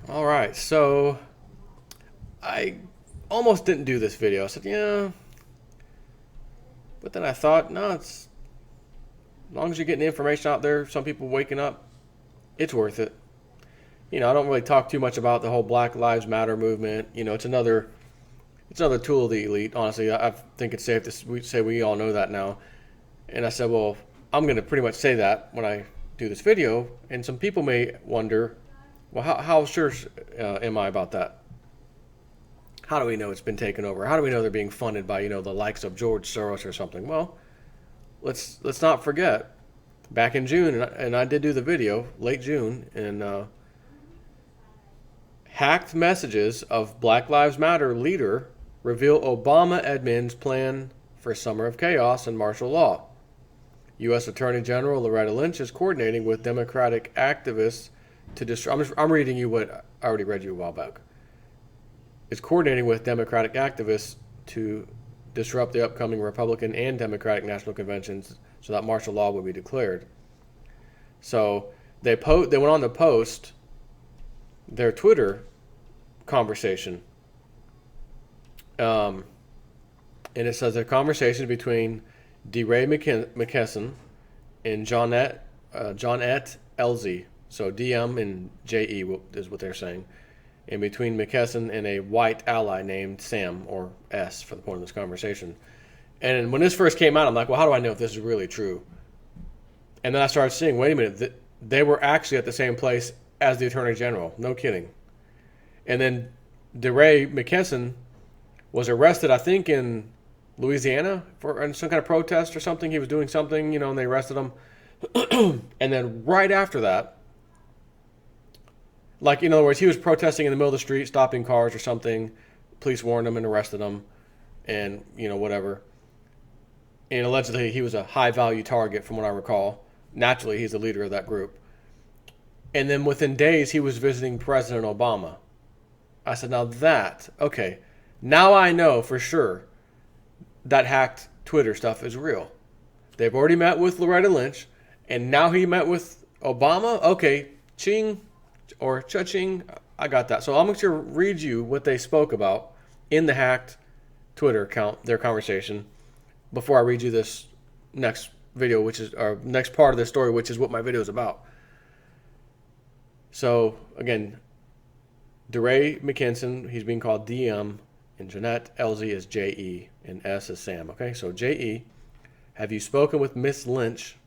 All right, so I almost didn't do this video. I said, yeah, but then I thought, no, it's as long as you're getting the information out there, some people waking up, it's worth it. I don't really talk too much about the whole Black Lives Matter movement. It's another tool of the elite. Honestly, I think it's safe to say we all know that now. And I said, well, I'm going to pretty much say that when I do this video, and some people may wonder, well, how sure am I about that? How do we know it's been taken over? How do we know they're being funded by the likes of George Soros or something? Well, let's not forget back in June, and I did do the video late June, and hacked messages of Black Lives Matter leader reveal Obama admin's plan for summer of chaos and martial law. U.S. Attorney General Loretta Lynch is coordinating with Democratic activists to destroy. I'm reading you what I already read you a while back. Is coordinating with Democratic activists to disrupt the upcoming Republican and Democratic national conventions so that martial law will be declared. So they went on to post their Twitter conversation. And it says a conversation between DeRay McKesson and Johnette Elzy. So DM and JE is what they're saying. And between McKesson and a white ally named Sam, or S for the point of this conversation. And when this first came out, I'm like, well, how do I know if this is really true? And then I started seeing, wait a minute, they were actually at the same place as the Attorney General. No kidding. And then DeRay McKesson was arrested, I think, in Louisiana for some kind of protest or something. He was doing something, and they arrested him. And then right after that, like, in other words, he was protesting in the middle of the street, stopping cars or something. Police warned him and arrested him and, whatever. And allegedly he was a high-value target from what I recall. Naturally, he's the leader of that group. And then within days, he was visiting President Obama. I said, okay, now I know for sure that hacked Twitter stuff is real. They've already met with Loretta Lynch, and now he met with Obama? Okay, ching, or cha-ching, I got that. So I'm going to read you what they spoke about in the hacked Twitter account, their conversation, before I read you this next video, which is our next part of this story, which is what my video is about. So, again, DeRay McKesson, he's being called DM, and Jeanette Elzy is JE, and S is Sam. Okay, so JE, have you spoken with Miss Lynch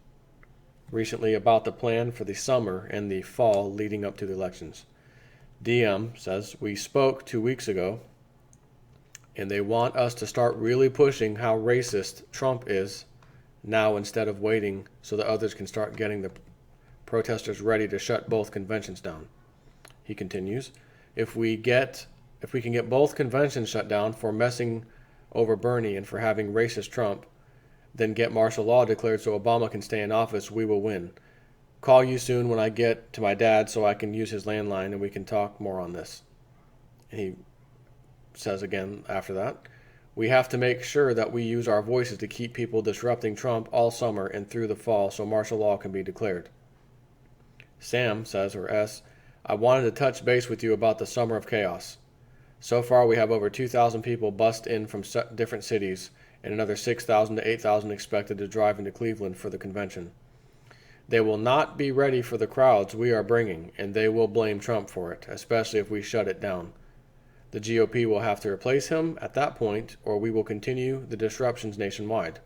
recently about the plan for the summer and the fall leading up to the elections? DM says, we spoke 2 weeks ago, and they want us to start really pushing how racist Trump is now instead of waiting so that others can start getting the protesters ready to shut both conventions down. He continues, if we can get both conventions shut down for messing over Bernie and for having racist Trump, then get martial law declared so Obama can stay in office, we will win. Call you soon when I get to my dad so I can use his landline and we can talk more on this. And he says again after that, we have to make sure that we use our voices to keep people disrupting Trump all summer and through the fall so martial law can be declared. Sam says, or S, I wanted to touch base with you about the summer of chaos. So far we have over 2,000 people bust in from different cities and another 6,000 to 8,000 expected to drive into Cleveland for the convention. They will not be ready for the crowds we are bringing, and they will blame Trump for it, especially if we shut it down. The GOP will have to replace him at that point, or we will continue the disruptions nationwide.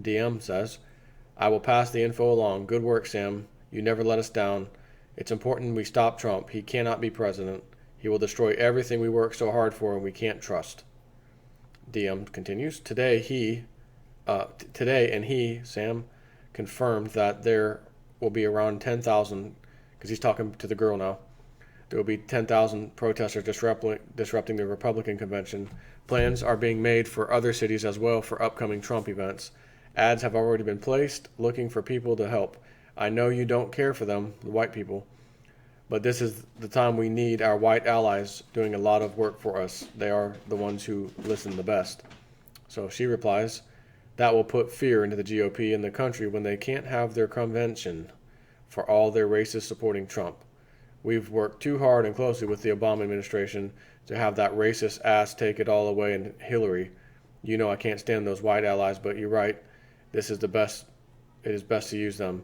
DM says, I will pass the info along. Good work, Sam. You never let us down. It's important we stop Trump. He cannot be president. He will destroy everything we work so hard for and we can't trust. DM continues, Today, Sam, confirmed that there will be around 10,000, because he's talking to the girl now, there will be 10,000 protesters disrupting the Republican convention. Plans are being made for other cities as well for upcoming Trump events. Ads have already been placed looking for people to help. I know you don't care for them, the white people, but this is the time we need our white allies doing a lot of work for us. They are the ones who listen the best. So she replies, that will put fear into the GOP and the country when they can't have their convention for all their racists supporting Trump. We've worked too hard and closely with the Obama administration to have that racist ass take it all away and Hillary. You know I can't stand those white allies, but you're right. This is the best. It is best to use them.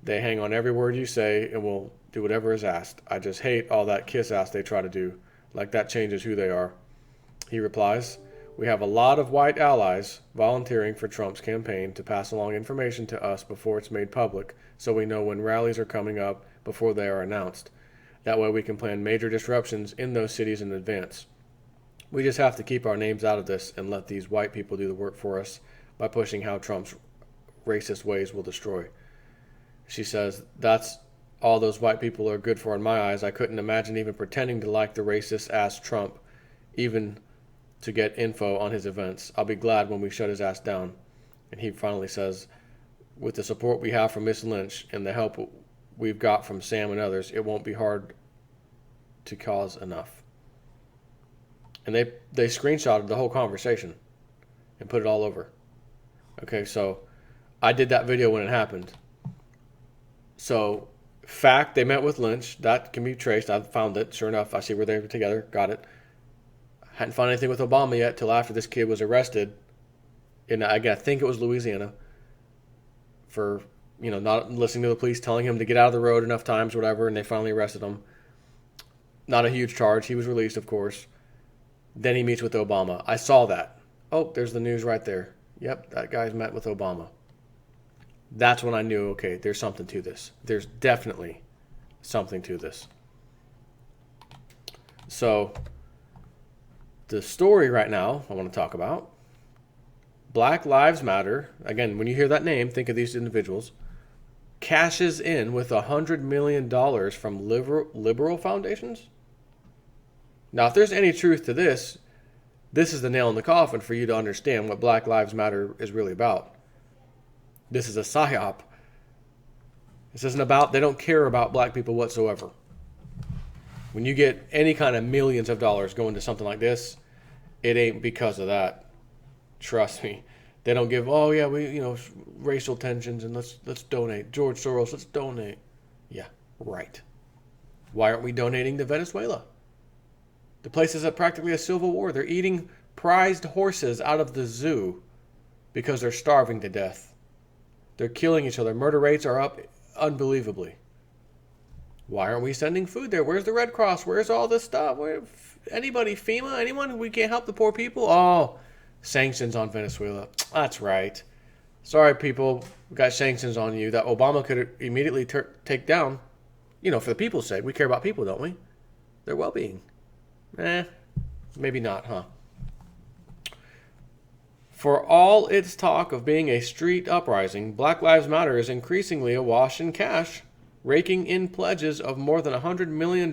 They hang on every word you say and will do whatever is asked. I just hate all that kiss ass they try to do. Like that changes who they are. He replies, we have a lot of white allies volunteering for Trump's campaign to pass along information to us before it's made public, so we know when rallies are coming up before they are announced. That way we can plan major disruptions in those cities in advance. We just have to keep our names out of this and let these white people do the work for us by pushing how Trump's racist ways will destroy. She says, that's all those white people are good for in my eyes. I couldn't imagine even pretending to like the racist ass Trump, even to get info on his events. I'll be glad when we shut his ass down. And he finally says, with the support we have from Miss Lynch and the help we've got from Sam and others, it won't be hard to cause enough. And they screenshotted the whole conversation and put it all over. Okay, so I did that video when it happened. So, fact, they met with Lynch. That can be traced. I found it. Sure enough, I see where they were together. Got it. Hadn't found anything with Obama yet till after this kid was arrested. And I think it was Louisiana for, not listening to the police, telling him to get out of the road enough times, whatever, and they finally arrested him. Not a huge charge. He was released, of course. Then he meets with Obama. I saw that. Oh, there's the news right there. Yep, that guy's met with Obama. That's when I knew, okay, there's something to this. There's definitely something to this. So, the story right now I want to talk about, Black Lives Matter, again, when you hear that name, think of these individuals, cashes in with $100 million from liberal foundations. Now, if there's any truth to this, this is the nail in the coffin for you to understand what Black Lives Matter is really about. This is a psyop. This isn't about, they don't care about black people whatsoever. When you get any kind of millions of dollars going to something like this, it ain't because of that. Trust me. They don't give, oh yeah, we, racial tensions and let's donate. George Soros, let's donate. Yeah, right. Why aren't we donating to Venezuela? The place is practically a civil war. They're eating prized horses out of the zoo because they're starving to death. They're killing each other. Murder rates are up unbelievably. Why aren't we sending food there? Where's the Red Cross? Where's all this stuff? Anybody? FEMA? Anyone? We can't help the poor people? Oh, sanctions on Venezuela. That's right. Sorry, people. We got sanctions on you that Obama could immediately take down. For the people's sake. We care about people, don't we? Their well-being. Maybe not, huh? For all its talk of being a street uprising, Black Lives Matter is increasingly awash in cash, raking in pledges of more than $100 million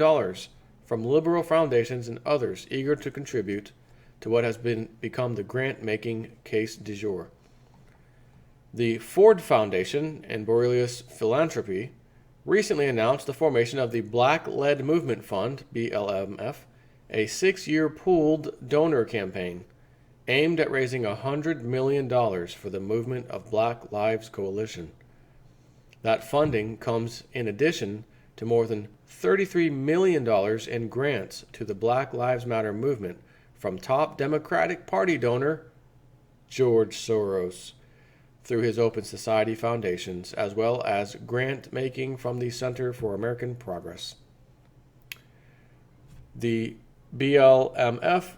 from liberal foundations and others eager to contribute to what has become the grant-making case du jour. The Ford Foundation and Borealis Philanthropy recently announced the formation of the Black-Led Movement Fund, BLMF, a 6-year pooled donor campaign aimed at raising $100 million for the Movement of Black Lives Coalition. That funding comes in addition to more than $33 million in grants to the Black Lives Matter movement from top Democratic Party donor George Soros through his Open Society foundations, as well as grant making from the Center for American Progress. The BLMF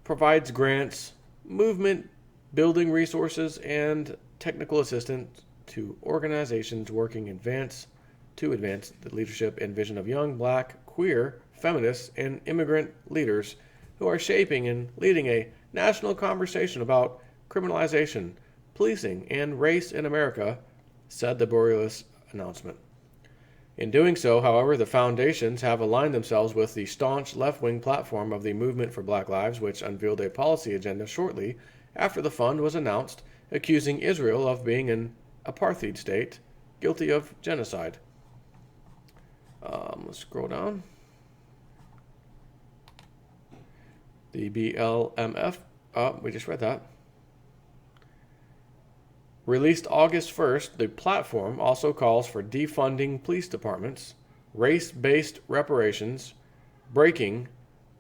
provides grants, movement, building resources, and technical assistance to organizations working to advance the leadership and vision of young, black, queer, feminist, and immigrant leaders who are shaping and leading a national conversation about criminalization, policing, and race in America, said the Borealis announcement. In doing so, however, the foundations have aligned themselves with the staunch left-wing platform of the Movement for Black Lives, which unveiled a policy agenda shortly after the fund was announced, accusing Israel of being an apartheid state guilty of genocide. Let's scroll down. The BLMF, we just read that. Released August 1st, the platform also calls for defunding police departments, race-based reparations, breaking,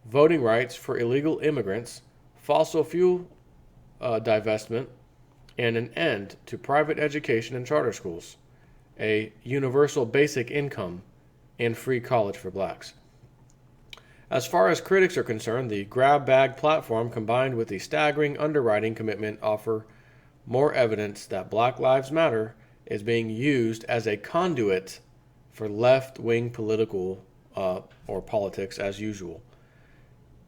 voting rights for illegal immigrants, fossil fuel divestment, and an end to private education and charter schools, a universal basic income, and free college for blacks. As far as critics are concerned, the grab bag platform combined with the staggering underwriting commitment offer more evidence that Black Lives Matter is being used as a conduit for left-wing political or politics as usual.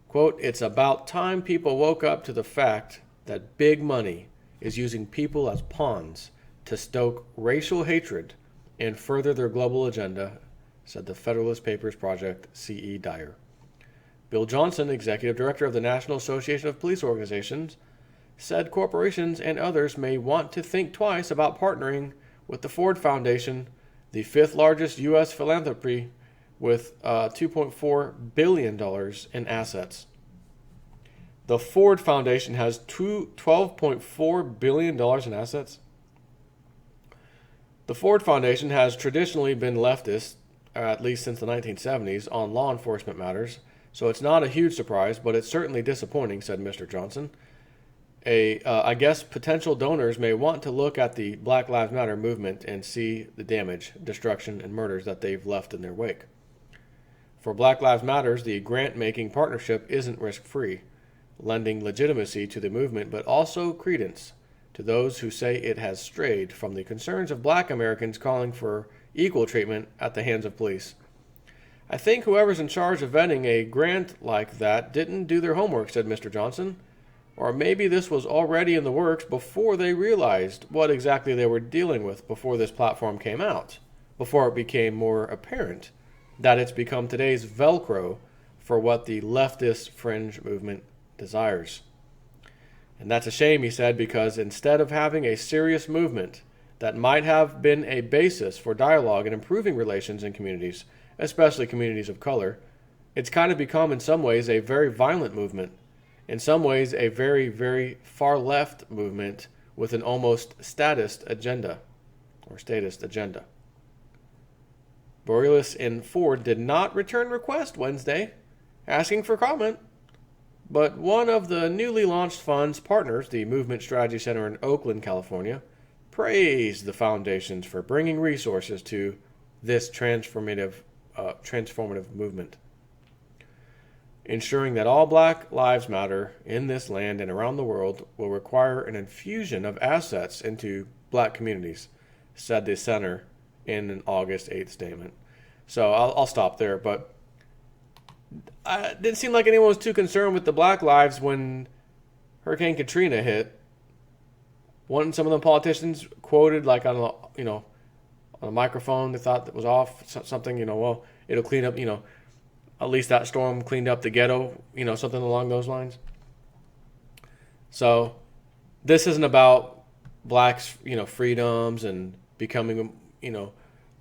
Quote, "It's about time people woke up to the fact that big money is using people as pawns to stoke racial hatred and further their global agenda," said the Federalist Papers Project C.E. Dyer. Bill Johnson, executive director of the National Association of Police Organizations, said corporations and others may want to think twice about partnering with the Ford Foundation, the fifth largest U.S. philanthropy with $2.4 billion in assets. The Ford Foundation has $12.4 billion in assets. The Ford Foundation has traditionally been leftist, at least since the 1970s, on law enforcement matters, so it's not a huge surprise, but it's certainly disappointing, said Mr. Johnson. I guess potential donors may want to look at the Black Lives Matter movement and see the damage, destruction, and murders that they've left in their wake. For Black Lives Matter, the grant-making partnership isn't risk-free, lending legitimacy to the movement, but also credence to those who say it has strayed from the concerns of black Americans calling for equal treatment at the hands of police. I think whoever's in charge of vetting a grant like that didn't do their homework, said Mr. Johnson. Or maybe this was already in the works before they realized what exactly they were dealing with before this platform came out, before it became more apparent that it's become today's Velcro for what the leftist fringe movement desires. And that's a shame, he said, because instead of having a serious movement that might have been a basis for dialogue and improving relations in communities, especially communities of color, it's kind of become in some ways a very violent movement, in some ways a very, very far left movement with an almost statist agenda. Borealis and Ford did not return request Wednesday, asking for comment, but one of the newly launched fund's partners, the Movement Strategy Center in Oakland, California, praised the foundations for bringing resources to this transformative movement. Ensuring that all Black Lives Matter in this land and around the world will require an infusion of assets into black communities, said the center in an August 8th statement. So I'll stop there, but it didn't seem like anyone was too concerned with the black lives when Hurricane Katrina hit. Some of the politicians quoted like on a microphone they thought that was off, something, well, it'll clean up, at least that storm cleaned up the ghetto, something along those lines. So this isn't about blacks, freedoms and becoming,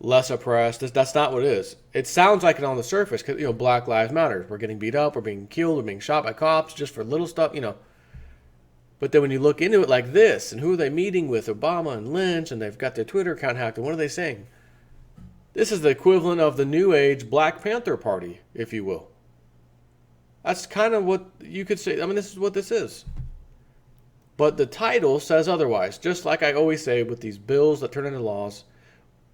less oppressed. That's not what it is. It sounds like it on the surface because, Black Lives Matter. We're getting beat up, we're being killed, we're being shot by cops just for little stuff, But then when you look into it like this, and who are they meeting with? Obama and Lynch, and they've got their Twitter account hacked, and what are they saying? This is the equivalent of the New Age Black Panther Party, if you will. That's kind of what you could say. This is what this is. But the title says otherwise. Just like I always say with these bills that turn into laws,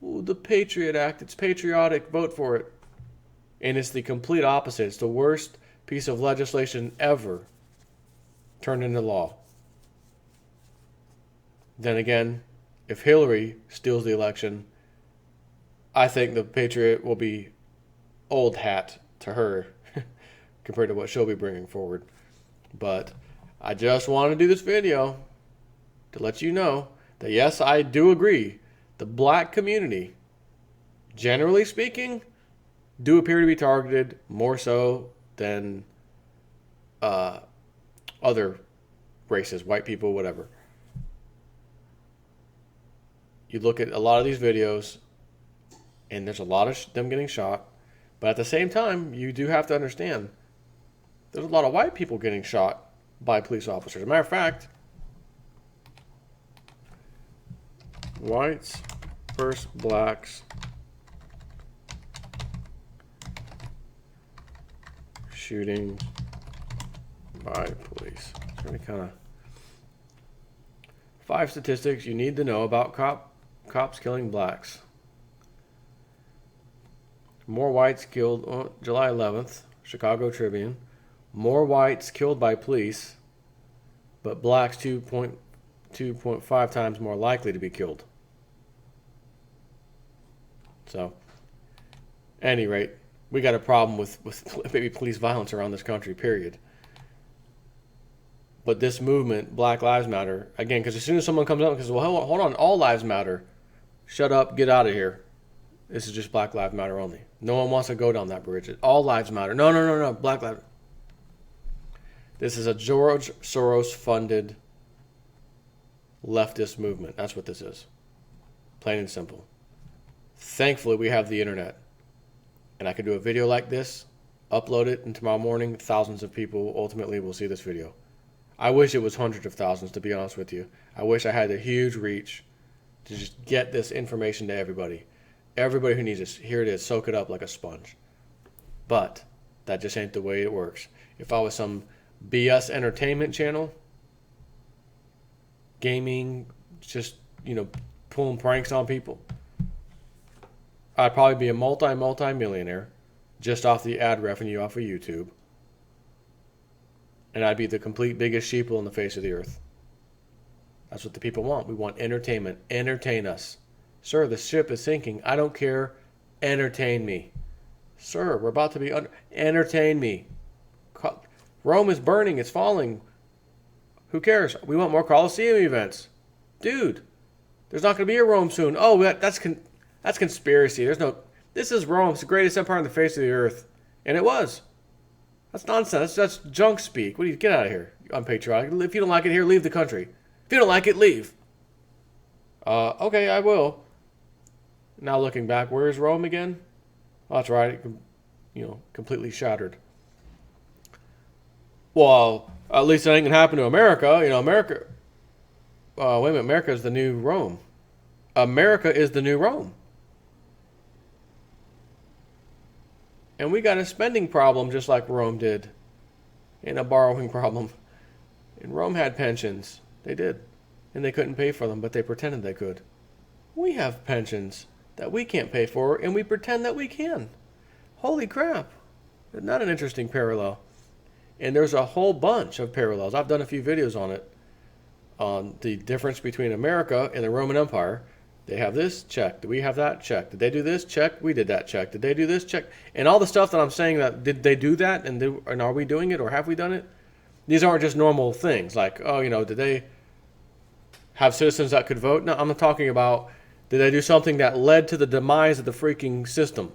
ooh, the Patriot Act, it's patriotic, vote for it. And it's the complete opposite. It's the worst piece of legislation ever turned into law. Then again, if Hillary steals the election, I think the Patriot will be old hat to her compared to what she'll be bringing forward. But I just want to do this video to let you know that yes, I do agree. The black community, generally speaking, do appear to be targeted more so than other races, white people, whatever. You look at a lot of these videos, and there's a lot of them getting shot. But at the same time, you do have to understand there's a lot of white people getting shot by police officers. As a matter of fact, whites versus blacks shooting by police. It's really kind of 5 statistics you need to know about cops killing blacks. More whites killed July 11th, Chicago Tribune. More whites killed by police, but blacks 2.5 times more likely to be killed. So, at any rate, we got a problem with maybe police violence around this country, period. But this movement, Black Lives Matter, again, because as soon as someone comes up and says, well, hold on, all lives matter. Shut up, get out of here. This is just Black Lives Matter only. No one wants to go down that bridge. All lives matter. No, Black Lives. This is a George Soros-funded leftist movement. That's what this is. Plain and simple. Thankfully, we have the internet. And I can do a video like this, upload it, and tomorrow morning, thousands of people ultimately will see this video. I wish it was hundreds of thousands, to be honest with you. I wish I had a huge reach to just get this information to everybody. Everybody who needs this, here it is, soak it up like a sponge. But that just ain't the way it works. If I was some BS entertainment channel, gaming, just, pulling pranks on people, I'd probably be a multi-millionaire just off the ad revenue off of YouTube. And I'd be the complete biggest sheeple on the face of the earth. That's what the people want. We want entertainment. Entertain us. Sir, the ship is sinking. I don't care. Entertain me. Sir, we're about to be entertain me. Rome is burning. It's falling. Who cares? We want more Colosseum events. Dude, there's not going to be a Rome soon. Oh, that's conspiracy. This is Rome. It's the greatest empire on the face of the earth. And it was. That's nonsense. That's junk speak. What do you get out of here? Unpatriotic. If you don't like it here, leave the country. If you don't like it, leave. Okay, I will. Now looking back, where is Rome again? Oh, that's right. Completely shattered. Well, at least it ain't gonna happen to America. America. Wait a minute. America is the new Rome. America is the new Rome. And we got a spending problem just like Rome did. And a borrowing problem. And Rome had pensions. They did. And they couldn't pay for them, but they pretended they could. We have pensions that we can't pay for, and we pretend that we can. Holy crap. Isn't that an interesting parallel? And there's a whole bunch of parallels. I've done a few videos on it. On the difference between America and the Roman Empire. They have this, check. Do we have that? Check. Did they do this? Check. We did that. Check. Did they do this? Check. And all the stuff that I'm saying, that did they do that? And are we doing it, or have we done it? These aren't just normal things. Like, did they have citizens that could vote? No, I'm not talking about, did they do something that led to the demise of the freaking system?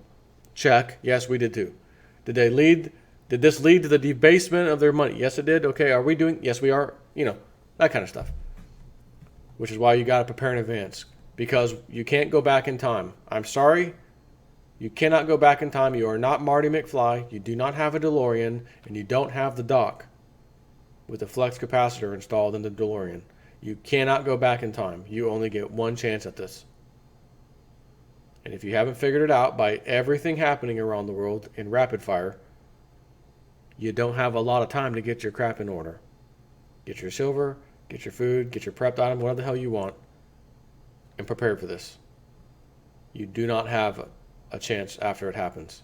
Check. Yes, we did too. Did this lead to the debasement of their money? Yes, it did. Okay, are we doing? Yes, we are. That kind of stuff. Which is why you got to prepare in advance. Because you can't go back in time. I'm sorry. You cannot go back in time. You are not Marty McFly. You do not have a DeLorean. And you don't have the dock with a flex capacitor installed in the DeLorean. You cannot go back in time. You only get one chance at this. And if you haven't figured it out by everything happening around the world in rapid fire, you don't have a lot of time to get your crap in order. Get your silver, get your food, get your prepped item, whatever the hell you want. And prepare for this. You do not have a chance after it happens.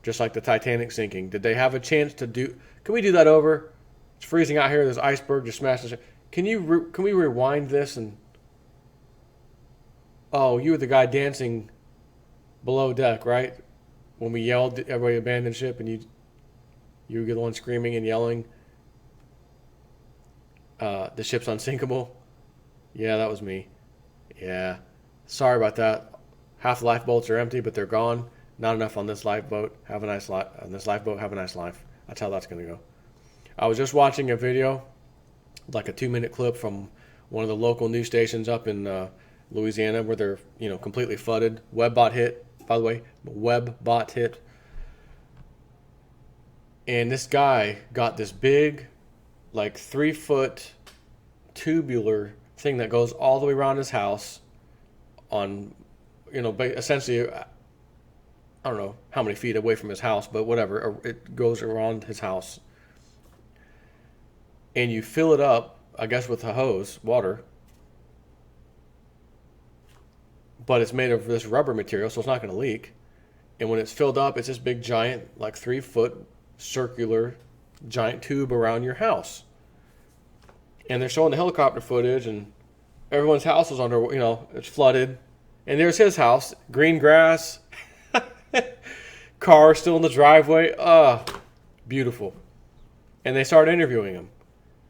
Just like the Titanic sinking. Did they have a chance to do? Can we do that over? It's freezing out here. This iceberg just smashed us. Can we rewind this and? Oh, you were the guy dancing below deck, right? When we yelled, everybody abandoned ship, and you were the one screaming and yelling. The ship's unsinkable. Yeah, that was me. Yeah, sorry about that. Half the lifeboats are empty, but they're gone. Not enough on this lifeboat. Have a nice life. On this lifeboat, have a nice life. That's how that's going to go. I was just watching a video, like a 2-minute clip from one of the local news stations up in Louisiana, where they're completely flooded. Webbot hit, by the way. Webbot hit. And this guy got this big, like 3-foot tubular thing that goes all the way around his house on, essentially I don't know how many feet away from his house, but whatever. It goes around his house. And you fill it up, I guess, with a hose, water. But it's made of this rubber material, so it's not going to leak. And when it's filled up, it's this big giant, like 3-foot circular giant tube around your house. And they're showing the helicopter footage, and everyone's house is under, it's flooded. And there's his house, green grass, car still in the driveway. Beautiful. And they start interviewing him.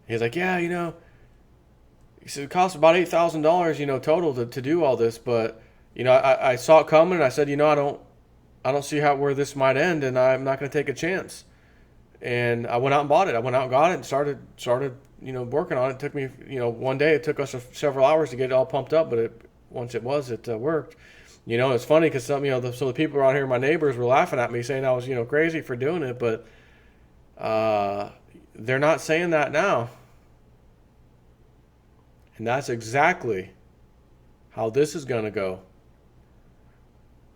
He's like, yeah, he said it costs about $8,000, total to do all this. But, I saw it coming, and I said, I don't see where this might end, and I'm not going to take a chance. And I went out and bought it. I went out and got it and started working on it. It took me, one day. It took us several hours to get it all pumped up, but once it worked. It's funny because some the people around here, my neighbors, were laughing at me, saying I was, crazy for doing it, but they're not saying that now. And that's exactly how this is going to go.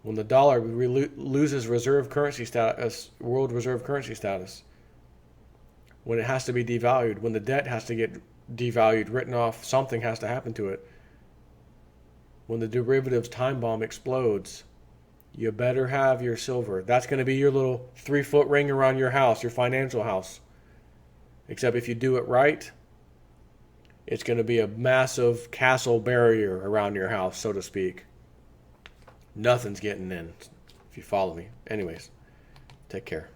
When the dollar loses reserve currency status, world reserve currency status, when it has to be devalued, when the debt has to get devalued, written off, something has to happen to it. When the derivatives time bomb explodes, you better have your silver. That's going to be your little 3-foot ring around your house, your financial house. Except if you do it right, it's going to be a massive castle barrier around your house, so to speak. Nothing's getting in, if you follow me. Anyways, take care.